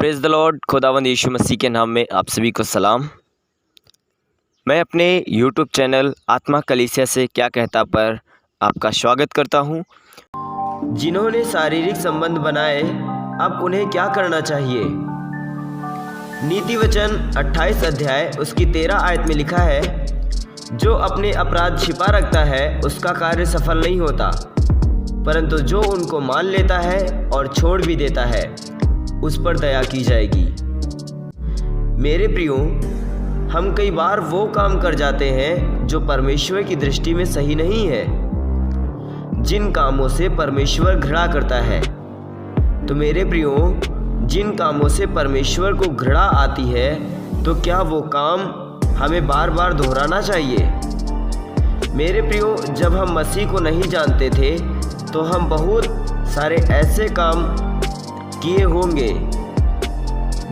Praise the Lord. खुदावंद यीशु मसीह के नाम में आप सभी को सलाम। मैं अपने यूट्यूब चैनल आत्मा कलीसिया से क्या कहता पर आपका स्वागत करता हूं। जिन्होंने शारीरिक संबंध बनाए, अब उन्हें क्या करना चाहिए। नीति वचन 28 अध्याय उसकी 13 आयत में लिखा है, जो अपने अपराध छिपा रखता है उसका कार्य सफल नहीं होता, परंतु जो उनको मान लेता है और छोड़ भी देता है उस पर दया की जाएगी। मेरे प्रियो, हम कई बार वो काम कर जाते हैं जो परमेश्वर की दृष्टि में सही नहीं है, जिन कामों से परमेश्वर घृणा करता है। तो मेरे प्रियो, जिन कामों से परमेश्वर को घृणा आती है, तो क्या वो काम हमें बार बार दोहराना चाहिए। मेरे प्रियो, जब हम मसीह को नहीं जानते थे तो हम बहुत सारे ऐसे काम किए होंगे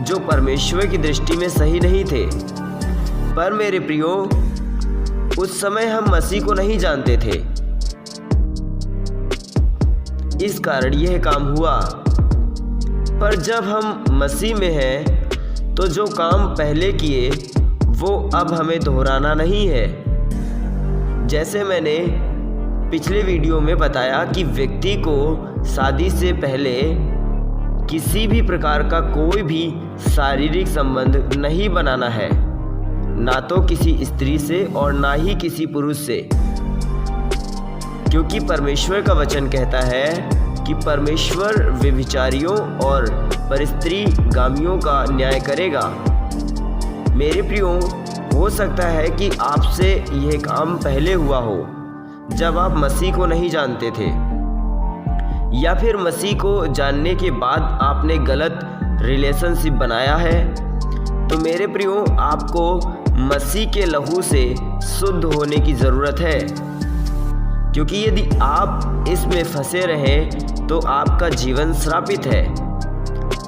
जो परमेश्वर की दृष्टि में सही नहीं थे। पर मेरे प्रियो, उस समय हम मसीह को नहीं जानते थे, इस कारण यह काम हुआ। पर जब हम मसीह में हैं तो जो काम पहले किए वो अब हमें दोहराना नहीं है। जैसे मैंने पिछले वीडियो में बताया कि व्यक्ति को शादी से पहले किसी भी प्रकार का कोई भी शारीरिक संबंध नहीं बनाना है, ना तो किसी स्त्री से और ना ही किसी पुरुष से, क्योंकि परमेश्वर का वचन कहता है कि परमेश्वर व्यभिचारियों और परस्त्रीगामियों का न्याय करेगा। मेरे प्रियो, हो सकता है कि आपसे यह काम पहले हुआ हो जब आप मसीह को नहीं जानते थे, या फिर मसीह को जानने के बाद आपने गलत रिलेशनशिप बनाया है। तो मेरे प्रियो, आपको मसीह के लहू से शुद्ध होने की ज़रूरत है, क्योंकि यदि आप इसमें फंसे रहें तो आपका जीवन श्रापित है।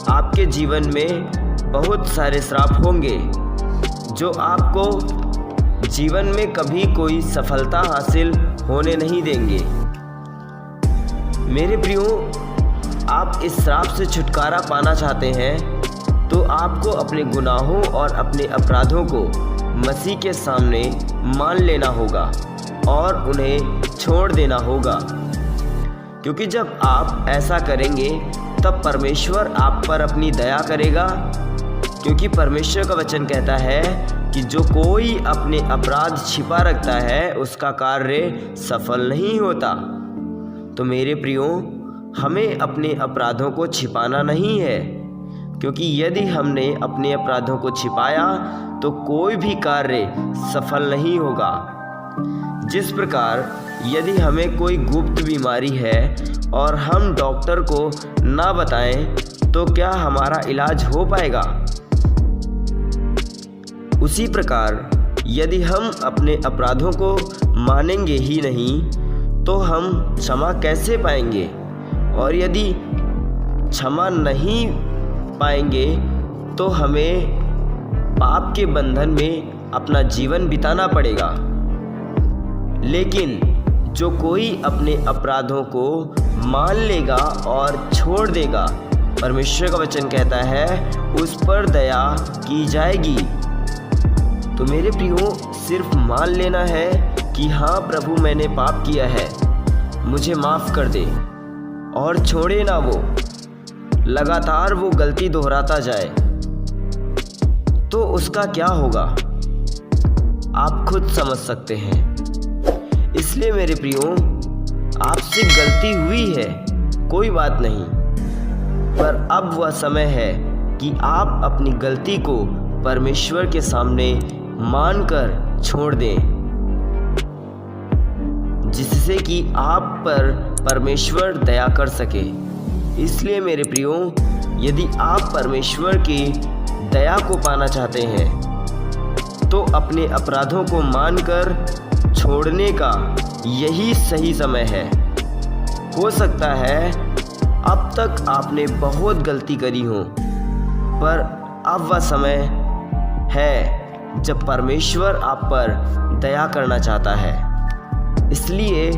आपके जीवन में बहुत सारे श्राप होंगे जो आपको जीवन में कभी कोई सफलता हासिल होने नहीं देंगे। मेरे प्रियो, आप इस श्राप से छुटकारा पाना चाहते हैं तो आपको अपने गुनाहों और अपने अपराधों को मसीह के सामने मान लेना होगा और उन्हें छोड़ देना होगा, क्योंकि जब आप ऐसा करेंगे तब परमेश्वर आप पर अपनी दया करेगा। क्योंकि परमेश्वर का वचन कहता है कि जो कोई अपने अपराध छिपा रखता है उसका कार्य सफल नहीं होता। तो मेरे प्रियो, हमें अपने अपराधों को छिपाना नहीं है, क्योंकि यदि हमने अपने अपराधों को छिपाया तो कोई भी कार्य सफल नहीं होगा। जिस प्रकार यदि हमें कोई गुप्त बीमारी है और हम डॉक्टर को ना बताएं तो क्या हमारा इलाज हो पाएगा। उसी प्रकार यदि हम अपने अपराधों को मानेंगे ही नहीं तो हम क्षमा कैसे पाएंगे, और यदि क्षमा नहीं पाएंगे तो हमें पाप के बंधन में अपना जीवन बिताना पड़ेगा। लेकिन जो कोई अपने अपराधों को मान लेगा और छोड़ देगा, परमेश्वर का वचन कहता है उस पर दया की जाएगी। तो मेरे प्रियो, सिर्फ मान लेना है कि हाँ प्रभु, मैंने पाप किया है, मुझे माफ़ कर दे, और छोड़े ना वो लगातार वो गलती दोहराता जाए, तो उसका क्या होगा आप खुद समझ सकते हैं। इसलिए मेरे प्रियो, आपसे गलती हुई है, कोई बात नहीं, पर अब वह समय है कि आप अपनी गलती को परमेश्वर के सामने मानकर छोड़ दें, जिससे कि आप पर परमेश्वर दया कर सके। इसलिए मेरे प्रियो, यदि आप परमेश्वर की दया को पाना चाहते हैं तो अपने अपराधों को मानकर छोड़ने का यही सही समय है। हो सकता है अब तक आपने बहुत गलती करी हो, पर अब वह समय है जब परमेश्वर आप पर दया करना चाहता है। इसलिए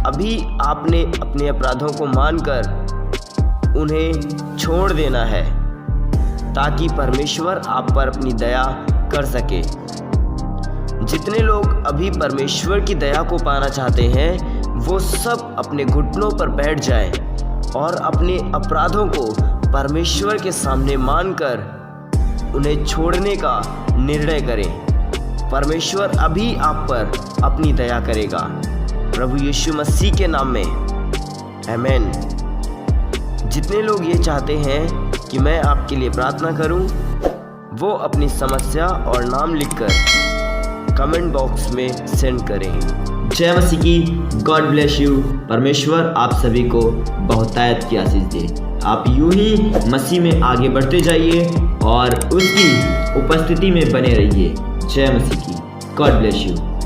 अभी आपने अपने अपराधों को मानकर उन्हें छोड़ देना है ताकि परमेश्वर आप पर अपनी दया कर सके। जितने लोग अभी परमेश्वर की दया को पाना चाहते हैं वो सब अपने घुटनों पर बैठ जाएं और अपने अपराधों को परमेश्वर के सामने मानकर उन्हें छोड़ने का निर्णय करें। परमेश्वर अभी आप पर अपनी दया करेगा, प्रभु यीशु मसीह के नाम में, आमीन। जितने लोग ये चाहते हैं कि मैं आपके लिए प्रार्थना करूं, वो अपनी समस्या और नाम लिखकर कमेंट बॉक्स में सेंड करें। जय मसीह की, गॉड ब्लेस यू। परमेश्वर आप सभी को बहुतायत की आशीष दे। आप यूं ही मसीह में आगे बढ़ते जाइए और उसकी उपस्थिति में बने रहिए। जय मसीह की, गॉड ब्लेस यू।